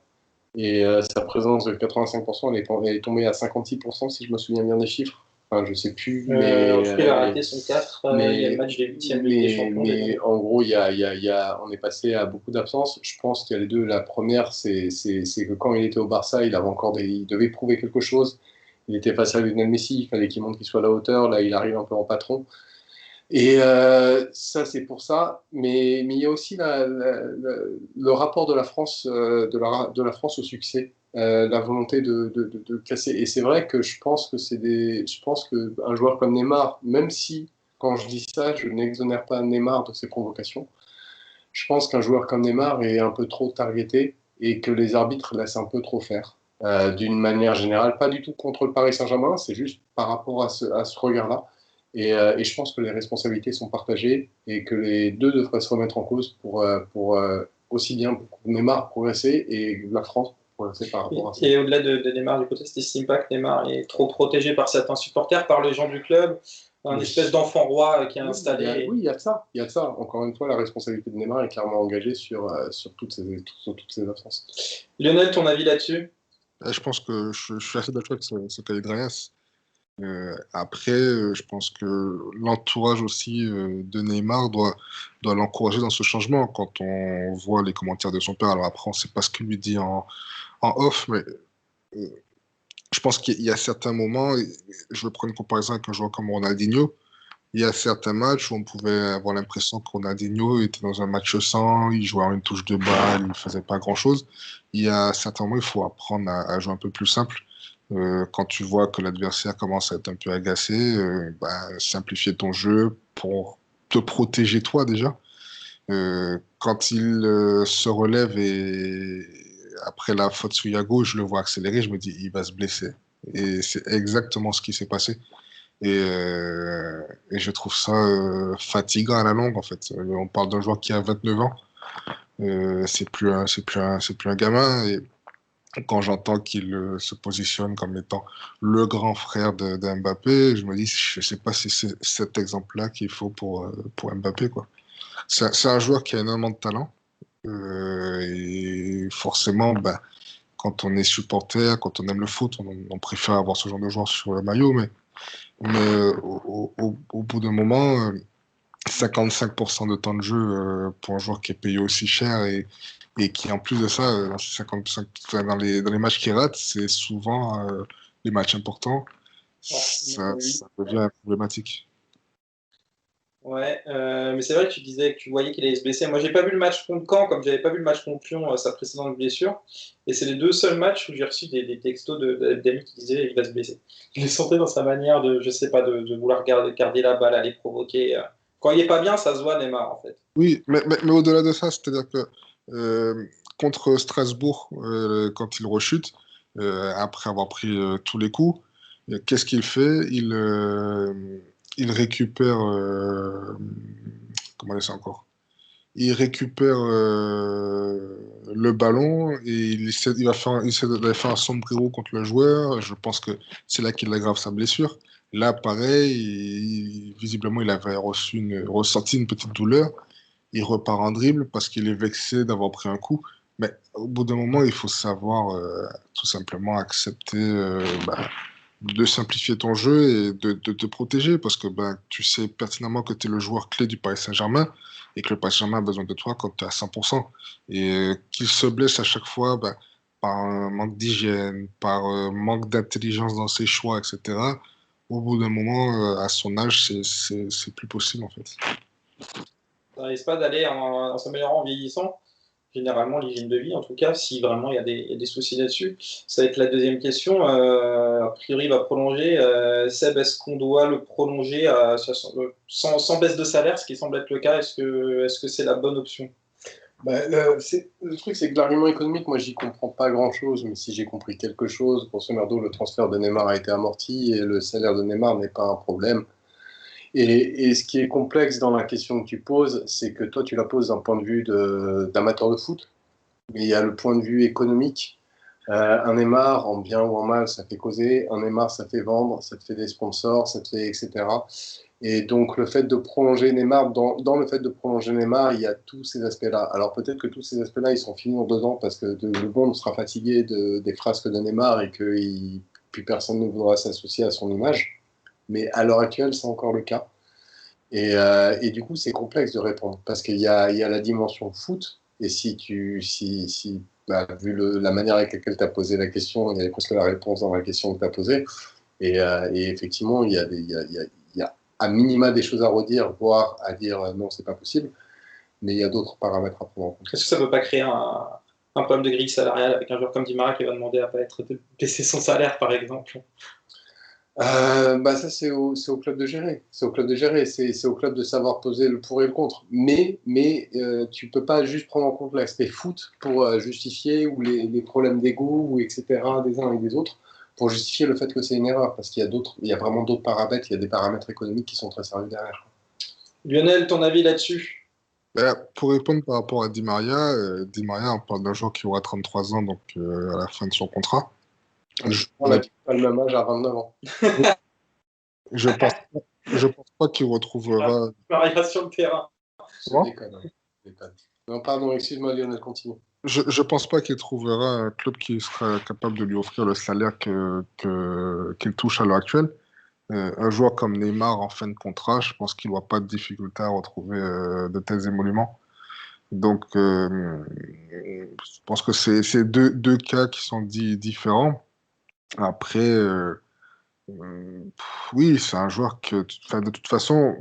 Et sa présence de 85%, elle est tombée à 56%, si je me souviens bien des chiffres. Enfin, je sais plus. Il a raté son 4, il y a le match des 8e Ligue des Champions. Mais en gros, on est passé à beaucoup d'absences. Je pense qu'il y a les deux. La première, c'est que quand il était au Barça, il devait prouver quelque chose. Il était face à Lionel Messi, il fallait qu'il montre qu'il soit à la hauteur. Là, il arrive un peu en patron. Et ça, c'est pour ça. Mais il y a aussi le rapport de la France, de la France au succès, la volonté de casser. Et c'est vrai que je pense qu'un joueur comme Neymar, même si, quand je dis ça, je n'exonère pas Neymar de ses provocations, je pense qu'un joueur comme Neymar est un peu trop targeté et que les arbitres laissent un peu trop faire. D'une manière générale, pas du tout contre le Paris Saint-Germain, c'est juste par rapport à ce regard-là. Et je pense que les responsabilités sont partagées et que les deux devraient se remettre en cause pour aussi bien pour Neymar progresser et la France progresser par rapport à ça. Et au-delà de Neymar, du côté, t'estimes pas que Neymar est trop protégé par certains supporters, par les gens du club, un espèce d'enfant roi qui est installé? Oui, il y a de ça. Il y a de ça. Encore une fois, la responsabilité de Neymar est clairement engagée sur toutes ces absences. Lionel, ton avis là-dessus? Je pense que je suis assez d'accord avec ce qu'a dit Dreias. Après, je pense que l'entourage aussi de Neymar doit l'encourager dans ce changement. Quand on voit les commentaires de son père, alors après, on ne sait pas ce qu'il lui dit en off, mais euh, je pense qu'il y a certains moments, et je vais prendre une comparaison avec un joueur comme Ronaldinho, il y a certains matchs où on pouvait avoir l'impression que Ronaldinho était dans un match sans, il jouait en une touche de balle, il ne faisait pas grand-chose. Il y a certains moments, il faut apprendre à jouer un peu plus simple. Quand tu vois que l'adversaire commence à être un peu agacé, simplifier ton jeu pour te protéger toi déjà. Quand il se relève et après la faute sur Yago, je le vois accélérer, je me dis il va se blesser. Et c'est exactement ce qui s'est passé. Et je trouve ça fatigant à la longue, en fait. On parle d'un joueur qui a 29 ans. C'est plus un gamin. Et quand j'entends qu'il se positionne comme étant le grand frère de Mbappé, je me dis, je sais pas si c'est cet exemple-là qu'il faut pour Mbappé, quoi. C'est un joueur qui a énormément de talent. Et forcément, quand on est supporter, quand on aime le foot, on préfère avoir ce genre de joueur sur le maillot, mais au bout d'un moment, 55% de temps de jeu pour un joueur qui est payé aussi cher et qui, en plus de ça, dans, ces 55, enfin, dans les matchs qu'il rate, c'est souvent les matchs importants. Ça devient problématique. Ouais, mais c'est vrai que tu disais que tu voyais qu'il allait se blesser. Moi, j'ai pas vu le match contre Caen, comme j'avais pas vu le match contre Lyon, sa précédente blessure. Et c'est les deux seuls matchs où j'ai reçu des textos d'amis qui disaient il va se blesser. Je les sentais dans sa manière de, je sais pas, de vouloir garder la balle, aller provoquer. Quand il est pas bien, ça se voit Neymar, en fait. Oui, mais au-delà de ça, c'est-à-dire que contre Strasbourg, quand il rechute, après avoir pris tous les coups, qu'est-ce qu'il fait? Il récupère. Comment on dit ça encore? Il récupère le ballon et il essaie d'aller faire un sombrero contre le joueur. Je pense que c'est là qu'il aggrave sa blessure. Là, pareil, visiblement, il avait ressenti une petite douleur. Il repart en dribble parce qu'il est vexé d'avoir pris un coup. Mais au bout d'un moment, il faut savoir tout simplement accepter de simplifier ton jeu et de te protéger parce que tu sais pertinemment que tu es le joueur clé du Paris Saint-Germain et que le Paris Saint-Germain a besoin de toi quand tu es à 100%. Et qu'il se blesse à chaque fois par un manque d'hygiène, par manque d'intelligence dans ses choix, etc. Au bout d'un moment, à son âge, c'est plus possible en fait. Ça risque pas d'aller en s'améliorant en vieillissant. Généralement, l'hygiène de vie, en tout cas, si vraiment il y a des soucis là-dessus. Ça va être la deuxième question. A priori, il va prolonger. Seb, est-ce qu'on doit le prolonger sans baisse de salaire, ce qui semble être le cas? Est-ce que c'est la bonne option? Le truc, c'est que l'argument économique, moi, j'y comprends pas grand-chose, mais si j'ai compris quelque chose, grosso merdo, le transfert de Neymar a été amorti et le salaire de Neymar n'est pas un problème. Et ce qui est complexe dans la question que tu poses, c'est que toi, tu la poses d'un point de vue d'amateur de foot, mais il y a le point de vue économique. Un Neymar, en bien ou en mal, ça fait causer. Un Neymar, ça fait vendre, ça te fait des sponsors, ça te fait etc. Et donc, le fait de prolonger Neymar, dans le fait de prolonger Neymar, il y a tous ces aspects-là. Alors, peut-être que tous ces aspects-là, ils sont finis en 2 ans parce que le monde sera fatigué des frasques de Neymar et que plus personne ne voudra s'associer à son image. Mais à l'heure actuelle, c'est encore le cas. Et du coup, c'est complexe de répondre parce qu'il y a la dimension foot. Et vu la manière avec laquelle tu as posé la question, il y avait presque la réponse dans la question que tu as posée. Et effectivement, il y a à minima des choses à redire, voire à dire non, c'est pas possible. Mais il y a d'autres paramètres à prendre en compte. Est-ce que ça ne peut pas créer un problème de grille salariale avec un joueur comme Di Maria qui va demander à pas être baisser son salaire, par exemple? Ça, c'est au club de gérer. C'est au club de gérer. C'est au club de savoir poser le pour et le contre. Mais tu peux pas juste prendre en compte l'aspect foot pour justifier ou les problèmes d'ego ou etc. des uns et des autres pour justifier le fait que c'est une erreur. Parce il y a vraiment d'autres paramètres. Il y a des paramètres économiques qui sont très sérieux derrière. Lionel, ton avis là-dessus? Pour répondre par rapport à Di Maria, on parle d'un joueur qui aura 33 ans donc à la fin de son contrat. On a pas le même âge à 29 ans. Je pense, je pense pas qu'il retrouvera. Maria sur le terrain. Je déconne. Non, pardon, excuse-moi, Lionel, continue. Je pense pas qu'il trouvera un club qui sera capable de lui offrir le salaire qu'il touche à l'heure actuelle. Un joueur comme Neymar en fin de contrat, je pense qu'il n'aura pas de difficulté à retrouver de tels émoluments. Donc, je pense que c'est deux cas qui sont différents. Après, oui, c'est un joueur que, enfin, de toute façon,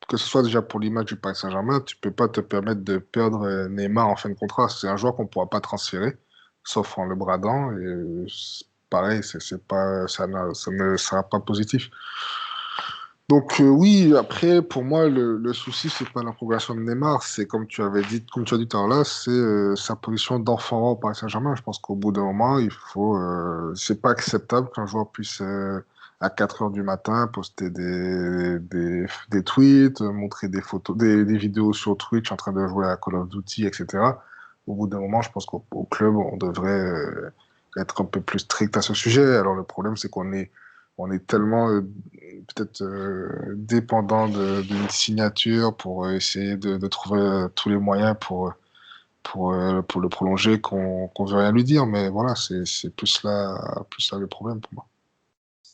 que ce soit déjà pour l'image du Paris Saint-Germain, tu peux pas te permettre de perdre Neymar en fin de contrat. C'est un joueur qu'on ne pourra pas transférer, sauf en le bradant. Et pareil, c'est pas, ça ne sera pas positif. Donc oui, après, pour moi, le souci, c'est pas la progression de Neymar, c'est comme tu as dit tout à l'heure, c'est sa position d'enfant au Paris Saint-Germain. Je pense qu'au bout d'un moment, c'est pas acceptable qu'un joueur puisse à 4 heures du matin poster des tweets, montrer des photos, des vidéos sur Twitch en train de jouer à Call of Duty, etc. Au bout d'un moment, je pense qu'au club, on devrait être un peu plus strict à ce sujet. Alors le problème, c'est qu'on est tellement peut-être dépendant d'une signature pour essayer de trouver tous les moyens pour le prolonger qu'on veut rien lui dire. Mais voilà, c'est plus là le problème pour moi.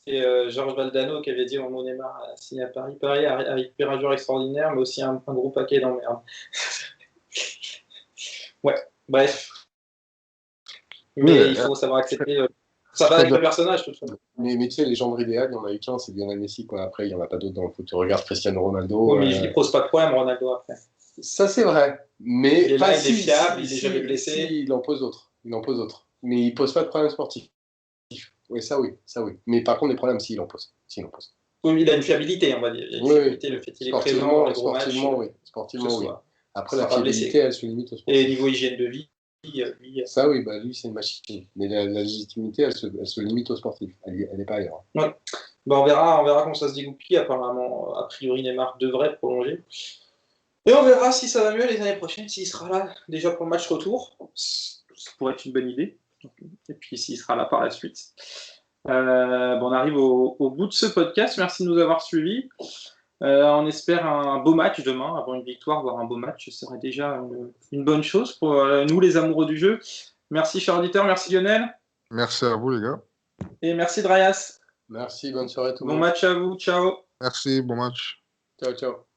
C'est Georges Valdano qui avait dit au Neymar a signé à Paris. Paris a récupéré un joueur extraordinaire, mais aussi un gros paquet d'emmerdes. Ouais, bref. Mais il faut savoir accepter. Ça va avec le personnage, de toute façon. Mais tu sais, les gens idéal, il y en a eu qu'un, c'est Lionel Messi, quoi. Après, il n'y en a pas d'autres dans le foot. Tu regardes Cristiano Ronaldo. Oui, mais il ne pose pas de problème, Ronaldo, après. Ça, c'est vrai. Mais il est là, il est fiable, il n'est jamais blessé. Il en pose d'autres. Mais il ne pose pas de problème sportif. Oui, ça oui. Mais par contre, des problèmes, s'il en pose. Oui, il a une fiabilité, on va dire. Il a une fiabilité, le fait qu'il est présent dans les gros matchs. Sportivement, oui. Après, la fiabilité, elle se limite au sportif. Et niveau hygiène de vie, lui... Ça, oui, lui, c'est une machine. Mais la légitimité, elle se limite au sportif. Elle n'est pas ailleurs. Ouais. On verra quand ça se dégoupille. Apparemment, a priori, Neymar devrait prolonger. Et on verra si ça va mieux les années prochaines, s'il sera là déjà pour le match retour. Ça pourrait être une bonne idée. Et puis s'il sera là par la suite. On arrive au bout de ce podcast. Merci de nous avoir suivis. On espère un beau match demain, avoir une victoire, voire un beau match, ce serait déjà une bonne chose pour nous les amoureux du jeu. Merci cher auditeur, merci Lionel. Merci à vous les gars. Et merci Drayas. Merci, bonne soirée à tout le monde. Bon match à vous, ciao. Merci, bon match. Ciao.